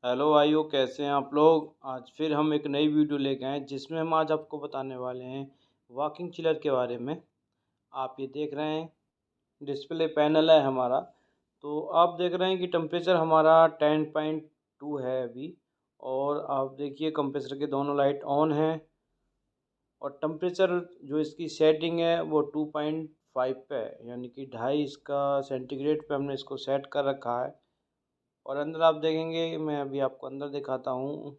Hello भाइयों, कैसे हैं आप लोग। आज फिर हम एक नई वीडियो लेके आए जिसमें हम आज आपको बताने वाले हैं वॉकिंग चिलर के बारे में। आप ये देख रहे हैं, डिस्प्ले पैनल है हमारा। तो आप देख रहे हैं कि टेम्परेचर हमारा 10.2 है अभी। और आप देखिए कंप्रेसर के दोनों लाइट ऑन हैं। और टेम्परेचर जो इसकी सेटिंग है वो 2.5 पे है, यानी कि 2.5 इसका सेंटीग्रेड पे हमने इसको सेट कर रखा है। और अंदर आप देखेंगे, मैं अभी आपको अंदर दिखाता हूँ।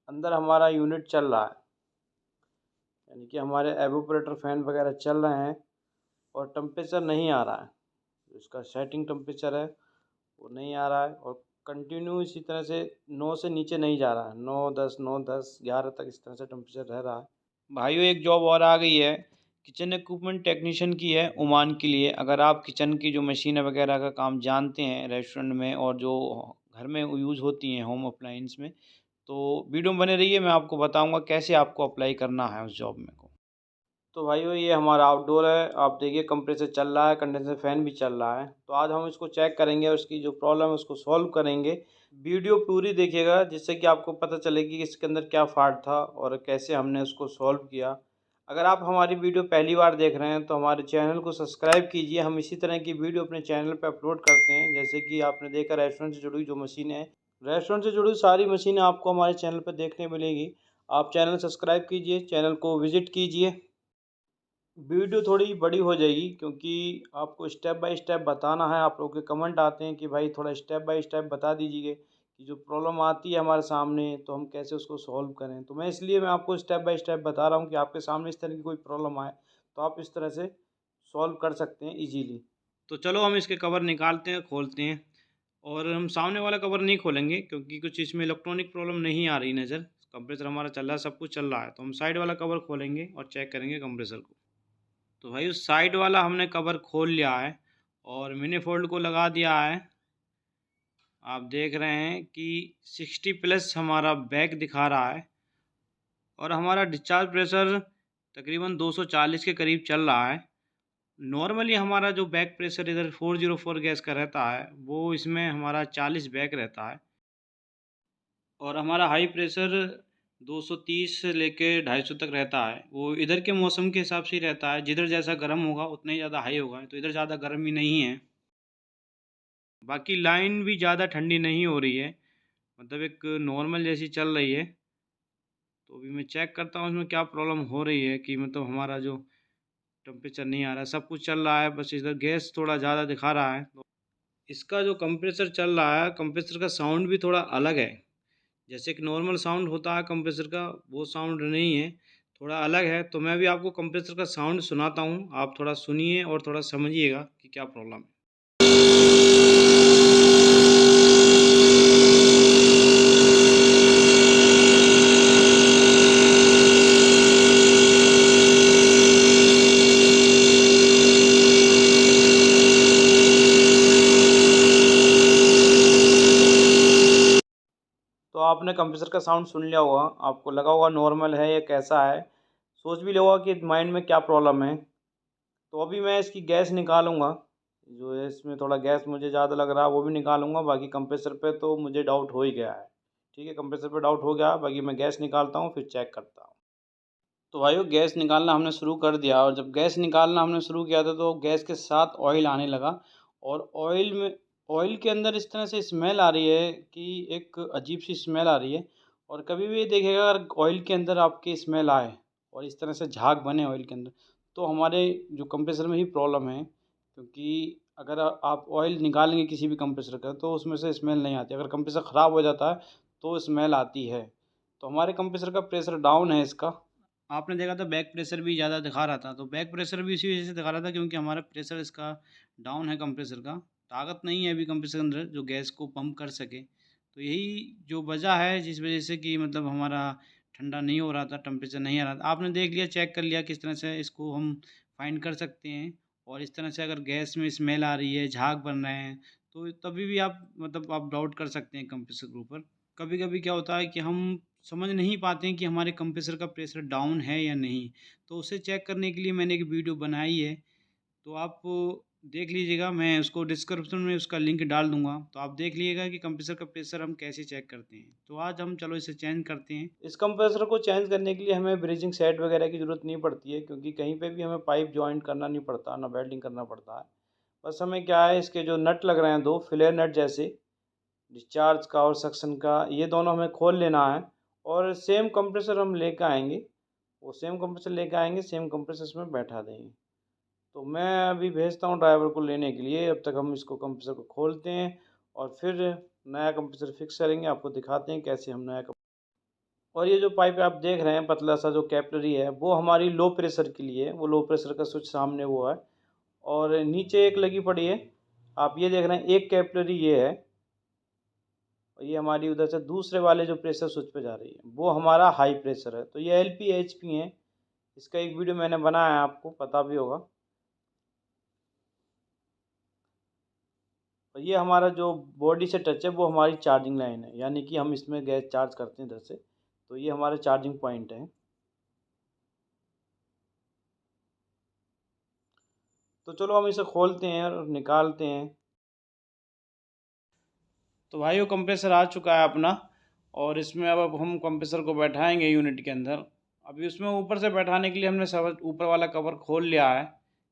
अंदर हमारा यूनिट चल रहा है, यानी कि हमारे एवोपरेटर फ़ैन वगैरह चल रहे हैं। और टेम्परेचर नहीं आ रहा है, जो इसका सेटिंग टेम्परेचर है वो नहीं आ रहा है। और कंटिन्यू इसी तरह से 9 से नीचे नहीं जा रहा है। 9, 10, 11 तक इस तरह से टेम्परेचर रह रहा है। भाइयों, एक जॉब और आ गई है, किचन इक्विपमेंट टेक्नीशियन की है ओमान के लिए। अगर आप किचन की जो मशीन वगैरह का काम जानते हैं रेस्टोरेंट में, और जो घर में यूज़ होती हैं होम अप्लायंस में, तो वीडियो में बने रहिए। मैं आपको बताऊंगा कैसे आपको अप्लाई करना है उस जॉब में को। तो भाइयों, ये हमारा आउटडोर है। आप देखिए कंप्रेसर चल रहा है, कंडेंसर फैन भी चल रहा है। तो आज हम इसको चेक करेंगे और उसकी जो प्रॉब्लम है उसको सॉल्व करेंगे। वीडियो पूरी देखिएगा जिससे कि आपको पता चलेगी कि इसके अंदर क्या फॉल्ट था और कैसे हमने उसको सॉल्व किया। अगर आप हमारी वीडियो पहली बार देख रहे हैं तो हमारे चैनल को सब्सक्राइब कीजिए। हम इसी तरह की वीडियो अपने चैनल पर अपलोड करते हैं। जैसे कि आपने देखा रेस्टोरेंट से जुड़ी जो मशीनें हैं, रेस्टोरेंट से जुड़ी सारी मशीनें आपको हमारे चैनल पर देखने मिलेगी। आप चैनल सब्सक्राइब कीजिए, चैनल को विज़िट कीजिए। वीडियो थोड़ी बड़ी हो जाएगी क्योंकि आपको स्टेप बाय स्टेप बताना है। आप लोगों के कमेंट आते हैं कि भाई थोड़ा स्टेप बाय स्टेप बता दीजिए कि जो प्रॉब्लम आती है हमारे सामने तो हम कैसे उसको सॉल्व करें। तो मैं आपको स्टेप बाय स्टेप बता रहा हूँ कि आपके सामने इस तरह की कोई प्रॉब्लम आए तो आप इस तरह से सॉल्व कर सकते हैं ईजीली। तो चलो हम इसके कवर निकालते हैं, खोलते हैं। और हम सामने वाला कवर नहीं खोलेंगे क्योंकि कुछ इसमें इलेक्ट्रॉनिक प्रॉब्लम नहीं आ रही नज़र। कंप्रेसर हमारा चल रहा है, सब कुछ चल रहा है। तो हम साइड वाला कवर खोलेंगे और चेक करेंगे कंप्रेसर को। तो भाई उस साइड वाला हमने कवर खोल लिया है और मिनी फोल्ड को लगा दिया है। आप देख रहे हैं कि 60 प्लस हमारा बैक दिखा रहा है और हमारा डिस्चार्ज प्रेशर तकरीबन 240 के करीब चल रहा है। नॉर्मली हमारा जो बैक प्रेशर इधर 404 गैस का रहता है वो इसमें हमारा 40 बैक रहता है। और हमारा हाई प्रेशर 230 से लेके 250 तक रहता है। वो इधर के मौसम के हिसाब से ही रहता है, जिधर जैसा गर्म होगा उतना ही ज़्यादा हाई होगा। तो इधर ज़्यादा गर्म ही नहीं है। बाकी लाइन भी ज़्यादा ठंडी नहीं हो रही है, मतलब एक नॉर्मल जैसी चल रही है। तो अभी मैं चेक करता हूँ इसमें क्या प्रॉब्लम हो रही है कि मतलब हमारा जो टेम्परेचर नहीं आ रहा है, सब कुछ चल रहा है, बस इधर गैस थोड़ा ज़्यादा दिखा रहा है। तो इसका जो कंप्रेसर चल रहा है, कंप्रेसर का साउंड भी थोड़ा अलग है। जैसे एक नॉर्मल साउंड होता है कंप्रेसर का, वो साउंड नहीं है, थोड़ा अलग है। तो मैं भी आपको कंप्रेसर का साउंड सुनाता हूँ, आप थोड़ा सुनिए और थोड़ा समझिएगा कि क्या प्रॉब्लम है। तो आपने कंप्रेसर का साउंड सुन लिया होगा, आपको लगा होगा नॉर्मल है या कैसा है, सोच भी लिया होगा कि माइंड में क्या प्रॉब्लम है। तो अभी मैं इसकी गैस निकालूंगा, जो है इसमें थोड़ा गैस मुझे ज़्यादा लग रहा है वो भी निकालूंगा। बाकी कंप्रेसर पे तो मुझे डाउट हो ही गया है। ठीक है, कंप्रेसर पे डाउट हो गया, बाकी मैं गैस निकालता हूँ फिर चेक करता हूँ। तो भाइयों, गैस निकालना हमने शुरू कर दिया। और जब गैस निकालना हमने शुरू किया था तो गैस के साथ ऑयल आने लगा। और ऑयल के अंदर इस तरह से स्मेल आ रही है कि एक अजीब सी स्मेल आ रही है। और कभी भी देखिएगा अगर ऑयल के अंदर आपकी स्मेल आए और इस तरह से झाग बने ऑयल के अंदर, तो हमारे जो कंप्रेसर में ही प्रॉब्लम है। क्योंकि अगर आप ऑयल निकालेंगे किसी भी कंप्रेसर का तो उसमें से स्मेल नहीं आती। अगर कंप्रेसर ख़राब हो जाता है तो स्मेल आती है। तो हमारे कंप्रेसर का प्रेशर डाउन है इसका। आपने देखा था बैक प्रेशर भी ज़्यादा दिखा रहा था, तो बैक प्रेशर भी इसी वजह से दिखा रहा था क्योंकि हमारा प्रेशर इसका डाउन है। कंप्रेसर का ताकत नहीं है अभी कंप्रेसर के अंदर जो गैस को पंप कर सके। तो यही जो वजह है जिस वजह से कि मतलब हमारा ठंडा नहीं हो रहा था, टेम्परेचर नहीं आ रहा था। आपने देख लिया, चेक कर लिया किस तरह से इसको हम फाइंड कर सकते हैं। और इस तरह से अगर गैस में स्मेल आ रही है, झाग बन रहे हैं, तो तभी भी आप मतलब आप डाउट कर सकते हैं कंप्रेसर के ऊपर। कभी कभी क्या होता है कि हम समझ नहीं पाते हैं कि हमारे कंप्रेसर का प्रेशर डाउन है या नहीं। तो उसे चेक करने के लिए मैंने एक वीडियो बनाई है। तो आप देख लीजिएगा, मैं उसको डिस्क्रिप्शन में उसका लिंक डाल दूंगा, तो आप देख लीजिएगा कि कंप्रेसर का प्रेशर हम कैसे चेक करते हैं। तो आज हम चलो इसे चेंज करते हैं। इस कंप्रेसर को चेंज करने के लिए हमें ब्रिजिंग सेट वगैरह की ज़रूरत नहीं पड़ती है, क्योंकि कहीं पे भी हमें पाइप जॉइंट करना नहीं पड़ता, ना वेल्डिंग करना पड़ता है। बस हमें क्या है, इसके जो नट लग रहे हैं दो फ्लेयर नट जैसे, डिस्चार्ज का और सक्शन का, ये दोनों हमें खोल लेना है। और सेम कंप्रेसर हम लेकर आएंगे, वो सेम कंप्रेसर लेकर आएंगे, सेम कंप्रेसर इसमें बैठा देंगे। तो मैं अभी भेजता हूँ ड्राइवर को लेने के लिए, अब तक हम इसको कंप्रेसर को खोलते हैं और फिर नया कंप्रेसर फिक्स करेंगे। आपको दिखाते हैं कैसे हम नया। और ये जो पाइप आप देख रहे हैं पतला सा जो कैपिलरी है, वो हमारी लो प्रेशर के लिए है। वो लो प्रेशर का स्विच सामने वो है, और नीचे एक लगी पड़ी है। आप ये देख रहे हैं एक कैपिलरी ये है, और ये हमारी उधर से दूसरे वाले जो प्रेशर स्विच पे जा रही है वो हमारा हाई प्रेशर है। तो ये LP HP है। इसका एक वीडियो मैंने बनाया है, आपको पता भी होगा। और ये हमारा जो बॉडी से टच है वो हमारी चार्जिंग लाइन है, यानी कि हम इसमें गैस चार्ज करते हैं इधर से। तो ये हमारे चार्जिंग पॉइंट है। तो चलो हम इसे खोलते हैं और निकालते हैं। तो भाइयों, कंप्रेसर आ चुका है अपना, और इसमें अब हम कंप्रेसर को बैठाएंगे यूनिट के अंदर। अभी उसमें ऊपर से बैठाने के लिए हमने सब ऊपर वाला कवर खोल लिया है,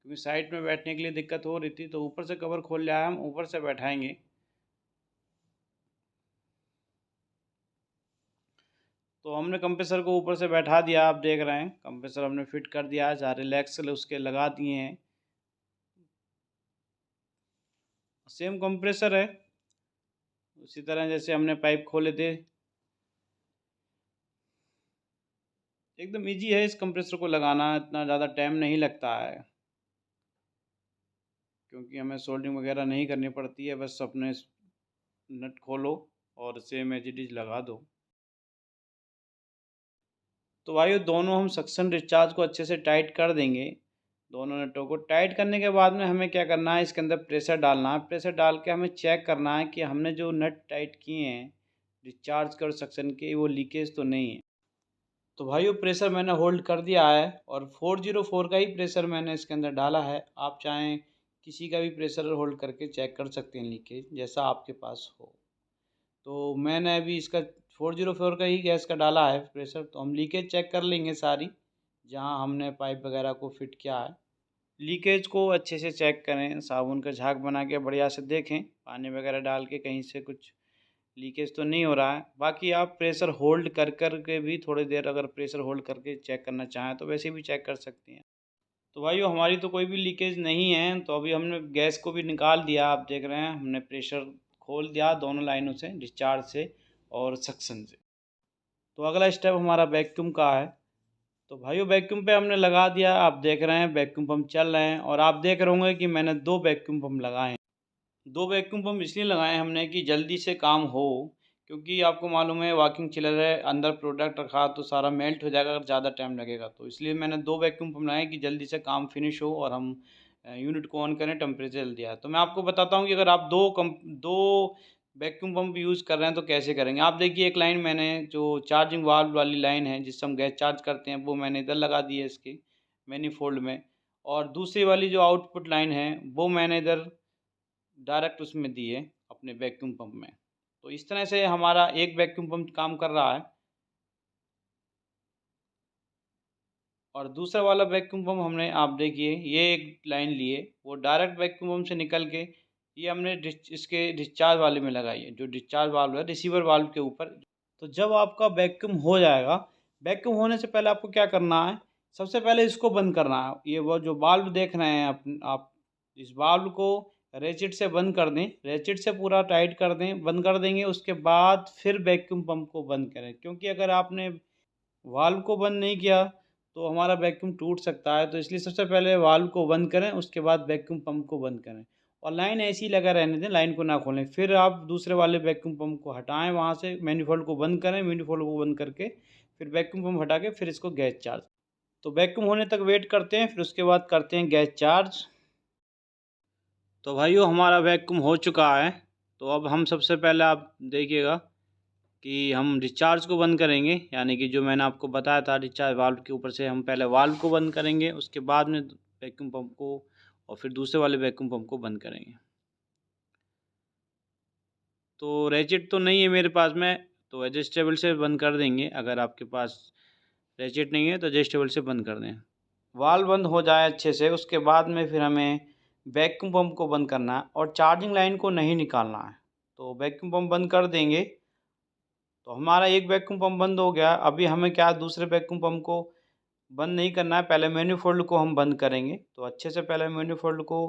क्योंकि साइड में बैठने के लिए दिक्कत हो रही थी। तो ऊपर से कवर खोल लिया है, हम ऊपर से बैठाएंगे। तो हमने कंप्रेसर को ऊपर से बैठा दिया, आप देख रहे हैं कंप्रेसर हमने फिट कर दिया है, सारे रिलैक्स उसके लगा दिए हैं। सेम कंप्रेसर है, उसी तरह जैसे हमने पाइप खोले थे। एकदम इजी है इस कंप्रेसर को लगाना, इतना ज़्यादा टाइम नहीं लगता है, क्योंकि हमें सोल्डिंग वगैरह नहीं करनी पड़ती है। बस अपने नट खोलो और सेम एज इट इज़ लगा दो। तो भाई दोनों हम सक्शन डिस्चार्ज को अच्छे से टाइट कर देंगे। दोनों नटों को टाइट करने के बाद में हमें क्या करना है, इसके अंदर प्रेशर डालना है। प्रेशर डाल के हमें चेक करना है कि हमने जो नट टाइट किए हैं डिस्चार्ज के और सक्शन के, वो लीकेज तो नहीं है। तो भाइयों, प्रेशर मैंने होल्ड कर दिया है, और 404 का ही प्रेशर मैंने इसके अंदर डाला है। आप चाहें किसी का भी प्रेशर होल्ड करके चेक कर सकते हैं लीकेज, जैसा आपके पास हो। तो मैंने अभी इसका 404 का ही गैस का डाला है प्रेशर। तो हम लीकेज चेक कर लेंगे सारी, जहाँ हमने पाइप वगैरह को फिट किया है। लीकेज को अच्छे से चेक करें, साबुन का झाग बना के बढ़िया से देखें, पानी वगैरह डाल के कहीं से कुछ लीकेज तो नहीं हो रहा है। बाकी आप प्रेशर होल्ड कर कर के भी थोड़ी देर अगर प्रेशर होल्ड करके चेक करना चाहें तो वैसे भी चेक कर सकते हैं। तो भाइयों, हमारी तो कोई भी लीकेज नहीं है। तो अभी हमने गैस को भी निकाल दिया, आप देख रहे हैं हमने प्रेशर खोल दिया दोनों लाइनों से, डिस्चार्ज से और सक्शन से। तो अगला स्टेप हमारा वैक्यूम का है। तो भाइयों, वैक्यूम पे हमने लगा दिया, आप देख रहे हैं वैक्यूम पंप चल रहे हैं। और आप देख रहे होंगे कि मैंने 2 वैक्यूम पंप लगाए हैं। 2 वैक्यूम पंप इसलिए लगाए हमने कि जल्दी से काम हो, क्योंकि आपको मालूम है वॉकिंग चिलर है, अंदर प्रोडक्ट रखा तो सारा मेल्ट हो जाएगा अगर ज़्यादा टाइम लगेगा। तो इसलिए मैंने 2 वैक्यूम पंप लगाए कि जल्दी से काम फिनिश हो और हम यूनिट को ऑन करें, टेम्परेचर जल्दी आए। तो मैं आपको बताता हूँ कि अगर आप दो वैक्यूम पंप यूज़ कर रहे हैं तो कैसे करेंगे। आप देखिए, एक लाइन मैंने जो चार्जिंग वाल्व वाली लाइन है जिससे हम गैस चार्ज करते हैं, वो मैंने इधर लगा दी है इसके मैनीफोल्ड में। और दूसरी वाली जो आउटपुट लाइन है वो मैंने इधर डायरेक्ट उसमें दी है अपने वैक्यूम पंप में। तो इस तरह से हमारा एक वैक्यूम पंप काम कर रहा है। और दूसरा वाला वैक्यूम पंप हमने, आप देखिए ये एक लाइन लिए, वो डायरेक्ट वैक्यूम पंप से निकल के ये हमने इसके डिस्चार्ज वाले में लगाई है, जो डिस्चार्ज वाल्व है रिसीवर वाल्व के ऊपर। तो जब आपका वैक्यूम हो जाएगा, वैक्यूम होने से पहले आपको क्या करना है, सबसे पहले इसको बंद करना है। ये वो जो वाल्व देख रहे हैं आप इस वाल्व को रेचिट से बंद कर दें, रेचिट से पूरा टाइट कर दें, बंद कर देंगे। उसके बाद फिर वैक्यूम पंप को बंद करें, क्योंकि अगर आपने वाल्व को बंद नहीं किया तो हमारा वैक्यूम टूट सकता है। तो इसलिए सबसे पहले वाल्व को बंद करें, उसके बाद वैक्यूम पंप को बंद करें, और लाइन ऐसी ही लगा रहने दें, लाइन को ना खोलें। फिर आप दूसरे वाले वैक्यूम पंप को हटाएं, वहाँ से मैनीफोल्ड को बंद करें, मैनीफोल्ड को बंद करके फिर वैक्यूम पंप हटा के फिर इसको गैस चार्ज। तो वैक्यूम होने तक वेट करते हैं, फिर उसके बाद करते हैं गैस चार्ज। तो भाइयों, हमारा वैक्यूम हो चुका है। तो अब हम सबसे पहले, आप देखिएगा कि हम डिस्चार्ज को बंद करेंगे, यानी कि जो मैंने आपको बताया था डिस्चार्ज वाल्व के ऊपर से हम पहले वाल्व को बंद करेंगे, उसके बाद में वैक्यूम पंप को और फिर दूसरे वाले वैक्यूम पंप को बंद करेंगे। तो रेचेट तो नहीं है मेरे पास में, तो एडजस्टेबल से बंद कर देंगे। अगर आपके पास रेचेट नहीं है तो एडजस्टेबल से बंद कर दें। वाल्व बंद हो जाए अच्छे से, उसके बाद में फिर हमें वैक्यूम पंप को बंद करना है और चार्जिंग लाइन को नहीं निकालना है। तो वैक्यूम पंप बंद कर देंगे तो हमारा एक वैक्यूम पंप बंद हो गया। अभी हमें क्या दूसरे वैक्यूम पंप को बंद नहीं करना है, पहले मैन्युफोल्ड को हम बंद करेंगे। तो अच्छे से पहले मैन्युफोल्ड को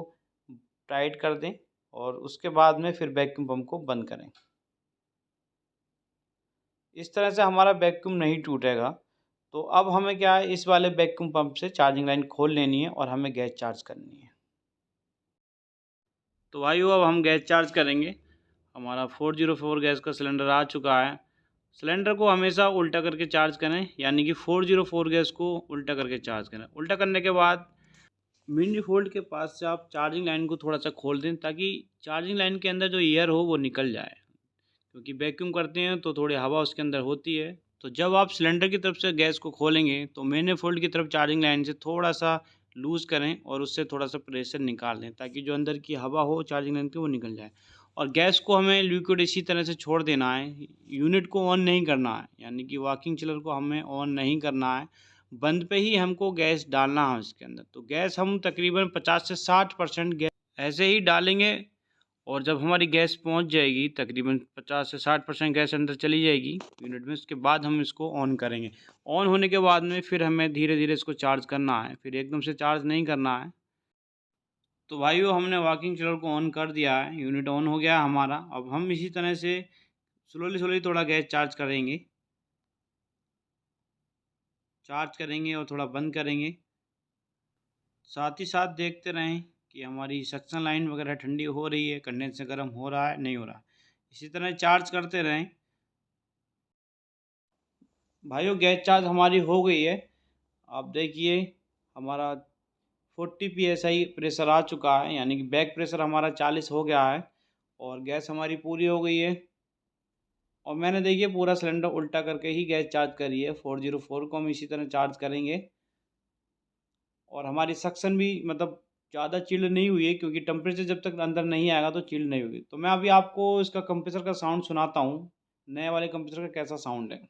टाइट कर दें और उसके बाद में फिर वैक्यूम पंप को बंद करें। इस तरह से हमारा वैक्यूम नहीं टूटेगा। तो अब हमें क्या है, इस वाले वैक्यूम पंप से चार्जिंग लाइन खोल लेनी है और हमें गैस चार्ज करनी है। तो भाइयों अब हम गैस चार्ज करेंगे। हमारा 404 गैस का सिलेंडर आ चुका है। सिलेंडर को हमेशा उल्टा करके चार्ज करें, यानी कि 404 गैस को उल्टा करके चार्ज करें। उल्टा करने के बाद मैनिफोल्ड के पास से आप चार्जिंग लाइन को थोड़ा सा खोल दें ताकि चार्जिंग लाइन के अंदर जो एयर हो वो निकल जाए, क्योंकि वैक्यूम करते हैं तो थोड़ी हवा उसके अंदर होती है। तो जब आप सिलेंडर की तरफ से गैस को खोलेंगे तो मैनिफोल्ड की तरफ चार्जिंग लाइन से थोड़ा सा लूज़ करें और उससे थोड़ा सा प्रेशर निकाल दें ताकि जो अंदर की हवा हो चार्जिंग लाइन की वो निकल जाए। और गैस को हमें लिक्विड इसी तरह से छोड़ देना है, यूनिट को ऑन नहीं करना है, यानी कि वॉकिंग चिलर को हमें ऑन नहीं करना है, बंद पे ही हमको गैस डालना है उसके अंदर। तो गैस हम तकरीबन 50 से 60% गैस ऐसे ही डालेंगे और जब हमारी गैस पहुंच जाएगी तकरीबन 50 से 60% गैस अंदर चली जाएगी यूनिट में, उसके बाद हम इसको ऑन करेंगे। ऑन होने के बाद में फिर हमें धीरे धीरे इसको चार्ज करना है, फिर एकदम से चार्ज नहीं करना है। तो भाइयों हमने वॉकिंग चिलर को ऑन कर दिया है, यूनिट ऑन हो गया हमारा। अब हम इसी तरह से स्लोली स्लोली थोड़ा गैस चार्ज करेंगे और थोड़ा बंद करेंगे। साथ ही साथ देखते रहें कि हमारी सक्शन लाइन वगैरह ठंडी हो रही है, कंडेंसर गर्म हो रहा है नहीं हो रहा। इसी तरह चार्ज करते रहें। भाइयों गैस चार्ज हमारी हो गई है। आप देखिए हमारा 40 PSI प्रेशर आ चुका है, यानी कि बैक प्रेशर हमारा 40 हो गया है और गैस हमारी पूरी हो गई है। और मैंने देखिए पूरा सिलेंडर उल्टा करके ही गैस चार्ज करी है। 404 को हम इसी तरह चार्ज करेंगे। और हमारी सक्शन भी मतलब ज़्यादा चिल्ड नहीं हुई है, क्योंकि टेम्परेचर जब तक अंदर नहीं आएगा तो चिल्ड नहीं होगी। तो मैं अभी आपको इसका कंप्रेसर का साउंड सुनाता हूँ, नए वाले कंप्रेसर का कैसा साउंड है।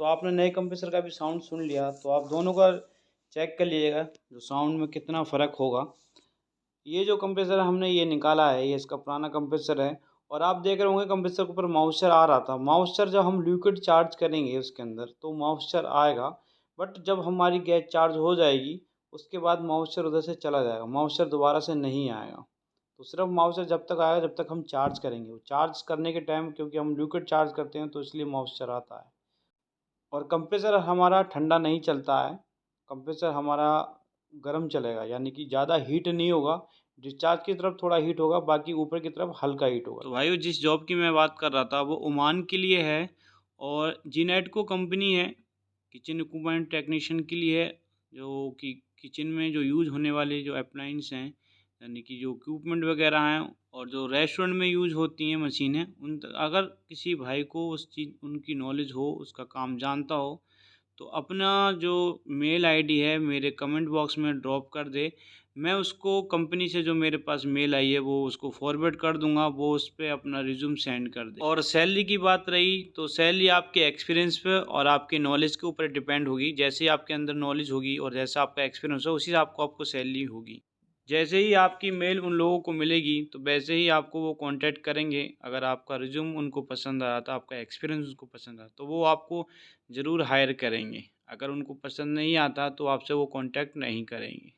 तो आपने नए कंप्रेसर का भी साउंड सुन लिया, तो आप दोनों का चेक कर लीजिएगा जो साउंड में कितना फ़र्क होगा। ये जो कंप्रेसर हमने ये निकाला है ये इसका पुराना कंप्रेसर है। और आप देख रहे होंगे कंप्रेसर के ऊपर मॉइस्चर आ रहा था। मॉइस्चर जब हम लिक्विड चार्ज करेंगे उसके अंदर तो मॉइस्चर आएगा, बट जब हमारी गैस चार्ज हो जाएगी उसके बाद मॉइस्चर उधर से चला जाएगा, मॉइस्चर दोबारा से नहीं आएगा। तो सिर्फ मॉइस्चर जब तक आएगा जब तक हम चार्ज करेंगे। वो चार्ज करने के टाइम क्योंकि हम लिक्विड चार्ज करते हैं तो इसलिए मॉइस्चर आता है। और कंप्रेसर हमारा ठंडा नहीं चलता है, कंप्रेसर हमारा गर्म चलेगा, यानी कि ज़्यादा हीट नहीं होगा। डिस्चार्ज की तरफ थोड़ा हीट होगा, बाकी ऊपर की तरफ हल्का हीट होगा। तो भाइयों जिस जॉब की मैं बात कर रहा था वो ओमान के लिए है और जीनेटको कंपनी है, किचन इक्विपमेंट टेक्नीशियन के लिए है, जो कि किचन में जो यूज़ होने वाले जो अप्लाइंस हैं, यानी कि जो इक्विपमेंट वगैरह हैं और जो रेस्टोरेंट में यूज़ होती हैं मशीनें, उन अगर किसी भाई को उस चीज़ उनकी नॉलेज हो, उसका काम जानता हो, तो अपना जो मेल आईडी है मेरे कमेंट बॉक्स में ड्रॉप कर दे। मैं उसको कंपनी से जो मेरे पास मेल आई है वो उसको फॉरवर्ड कर दूंगा, वो उस पर अपना रिज्यूम सेंड कर दे। और सैलरी की बात रही तो सैलरी आपके एक्सपीरियंस पे और आपके नॉलेज के ऊपर डिपेंड होगी। जैसे ही आपके अंदर नॉलेज होगी और जैसा आपका एक्सपीरियंस हो उसी से आपको सैलरी होगी। जैसे ही आपकी मेल उन लोगों को मिलेगी तो वैसे ही आपको वो कांटेक्ट करेंगे। अगर आपका रिज्यूम उनको पसंद आया तो आपका एक्सपीरियंस उनको पसंद आया तो वो आपको ज़रूर हायर करेंगे। अगर उनको पसंद नहीं आता तो आपसे वो कांटेक्ट नहीं करेंगे।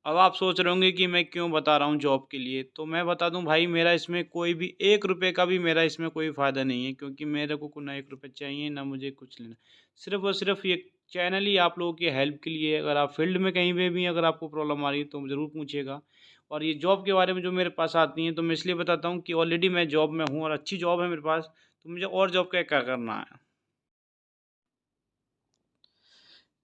अब आप सोच रहे होंगे कि मैं क्यों बता रहा हूँ जॉब के लिए, तो मैं बता दूँ भाई मेरा इसमें कोई भी 1 रुपये का भी मेरा इसमें कोई फ़ायदा नहीं है, क्योंकि मेरे को ना 1 रुपये चाहिए ना मुझे कुछ लेना। सिर्फ़ और सिर्फ़ ये चैनल ही आप लोगों की हेल्प के लिए है। अगर आप फील्ड में कहीं पे भी अगर आपको प्रॉब्लम आ रही है तो ज़रूर पूछिएगा। और ये जॉब के बारे में जो मेरे पास आती हैं तो मैं इसलिए बताता हूँ कि ऑलरेडी मैं जॉब में हूँ और अच्छी जॉब है मेरे पास, तो मुझे और जॉब का क्या करना है।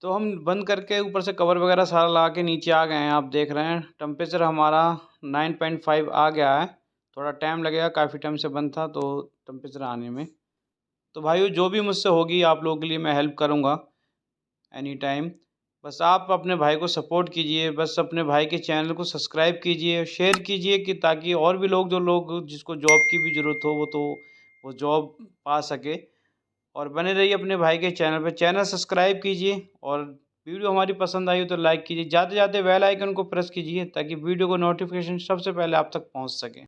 तो हम बंद करके ऊपर से कवर वगैरह सारा लगा के नीचे आ गए हैं। आप देख रहे हैं टेम्परेचर हमारा 9.5 आ गया है। थोड़ा टाइम लगेगा, काफ़ी टाइम से बंद था तो टेम्परेचर आने में। तो भाइयों जो भी मुझसे होगी आप लोगों के लिए मैं हेल्प करूँगा एनी टाइम। बस आप अपने भाई को सपोर्ट कीजिए, बस अपने भाई के चैनल को सब्सक्राइब कीजिए, शेयर कीजिए कि ताकि और भी लोग जिसको जॉब की भी ज़रूरत हो वो जॉब पा सके। और बने रहिए अपने भाई के चैनल पे, चैनल सब्सक्राइब कीजिए और वीडियो हमारी पसंद आई हो तो लाइक कीजिए। जाते-जाते बेल आइकन को प्रेस कीजिए ताकि वीडियो को नोटिफ़िकेशन सबसे पहले आप तक पहुँच सके।